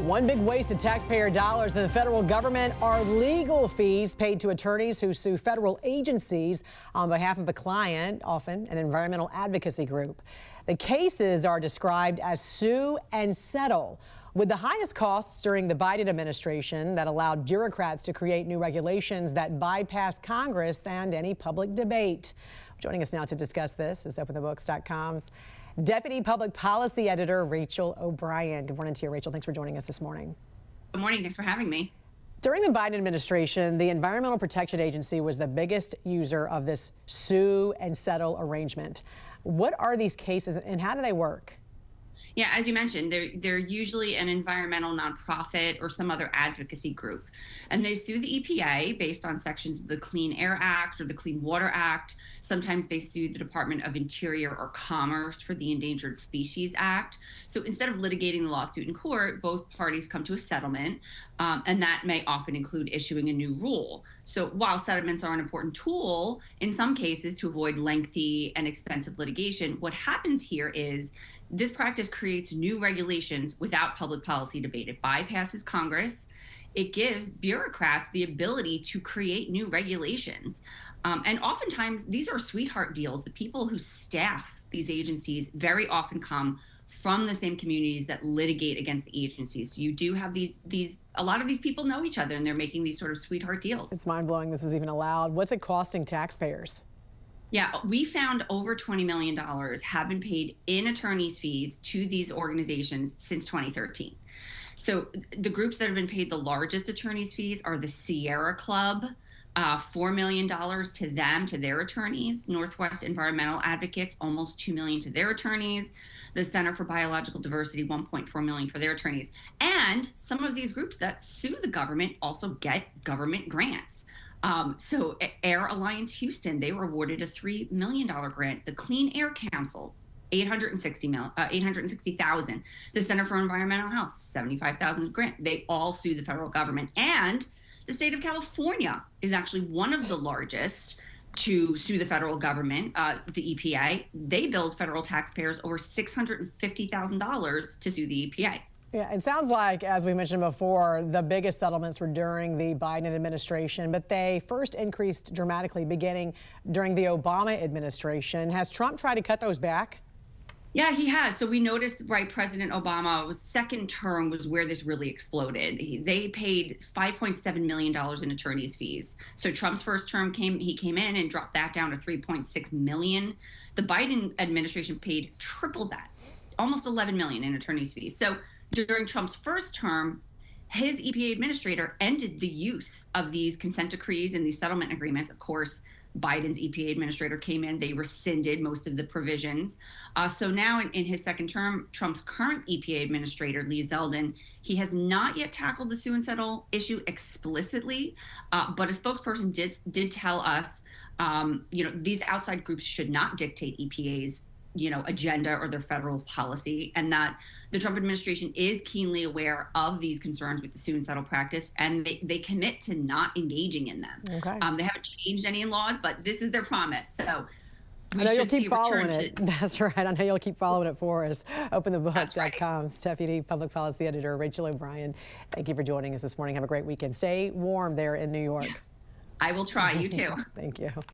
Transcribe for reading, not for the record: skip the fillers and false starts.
One big waste of taxpayer dollars in the federal government are legal fees paid to attorneys who sue federal agencies on behalf of a client, often an environmental advocacy group. The cases are described as sue and settle, with the highest costs during the Biden administration that allowed bureaucrats to create new regulations that bypass Congress and any public debate. Joining us now to discuss this is OpenTheBooks.com's Deputy Public Policy Editor Rachel O'Brien. Good morning to you, Rachel. Thanks for joining us this morning. Good morning. Thanks for having me. During the Biden administration, the Environmental Protection Agency was the biggest user of this sue and settle arrangement. What are these cases and how do they work? Yeah, as you mentioned, they're usually an environmental nonprofit or some other advocacy group. And they sue the EPA based on sections of the Clean Air Act or the Clean Water Act. Sometimes they sue the Department of Interior or Commerce for the Endangered Species Act. So instead of litigating the lawsuit in court, both parties come to a settlement, and that may often include issuing a new rule. So while settlements are an important tool in some cases to avoid lengthy and expensive litigation, what happens here is this practice creates new regulations without public policy debate. It bypasses Congress. It gives bureaucrats the ability to create new regulations. And oftentimes, these are sweetheart deals. The people who staff these agencies very often come from the same communities that litigate against the agencies. You do have a lot of these people know each other, and they're making these sort of sweetheart deals. It's mind-blowing this is even allowed. What's it costing taxpayers? Yeah, we found over $20 million have been paid in attorney's fees to these organizations since 2013. So the groups that have been paid the largest attorney's fees are the Sierra Club, $4 million to them, to their attorneys. Northwest Environmental Advocates, almost $2 million to their attorneys. The Center for Biological Diversity, $1.4 million for their attorneys. And some of these groups that sue the government also get government grants. So Air Alliance Houston, they were awarded a $3 million grant. The Clean Air Council, $860,000. The Center for Environmental Health, $75,000 grant. They all sue the federal government. And the state of California is actually one of the largest to sue the federal government, the EPA. They billed federal taxpayers over $650,000 to sue the EPA. Yeah, it sounds like, as we mentioned before, the biggest settlements were during the Biden administration, but they first increased dramatically beginning during the Obama administration. Has Trump tried to cut those back? Yeah, he has. So we noticed, right, President Obama's second term was where this really exploded. They paid $5.7 million in attorney's fees. So Trump's first term he came in and dropped that down to $3.6 million. The Biden administration paid triple that, almost $11 million in attorney's fees. So during Trump's first term, his EPA administrator ended the use of these consent decrees and these settlement agreements. Of course, Biden's EPA administrator came in, they rescinded most of the provisions. So now in his second term, Trump's current EPA administrator, Lee Zeldin, he has not yet tackled the sue and settle issue explicitly, but a spokesperson did tell us, these outside groups should not dictate EPA's agenda or their federal policy, and that the Trump administration is keenly aware of these concerns with the sue and settle practice, and they commit to not engaging in them. Okay. They haven't changed any laws, but this is their promise. So I know you'll keep following it. That's right. I know you'll keep following it for us. OpenTheBooks.com's Deputy Public Policy Editor Rachel O'Brien. Thank you for joining us this morning. Have a great weekend. Stay warm there in New York. I will try. You too. Thank you.